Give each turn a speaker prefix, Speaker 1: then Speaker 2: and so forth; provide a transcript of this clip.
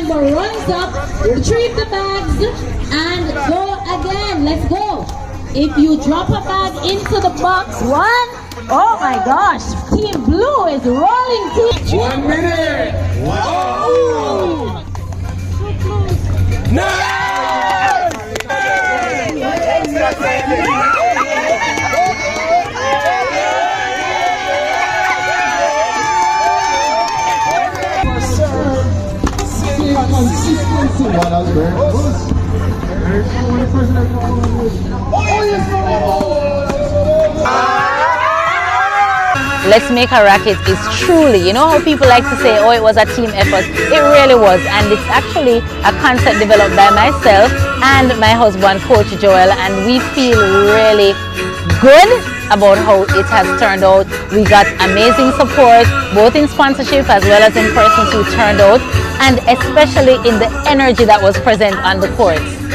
Speaker 1: member runs up, retrieve the bags, and go again. Let's go. If you drop a bag into the box, one, oh my gosh, Team Blue is rolling.
Speaker 2: 1 minute. Wow. Nice.
Speaker 3: Let's Make a Racket is truly, you know how people like to say, oh, it was a team effort. It really was, and it's actually a concept developed by myself and my husband, Coach Joel, and we feel really good about how it has turned out. We got amazing support, both in sponsorship as well as in persons who turned out, and especially in the energy that was present on the courts.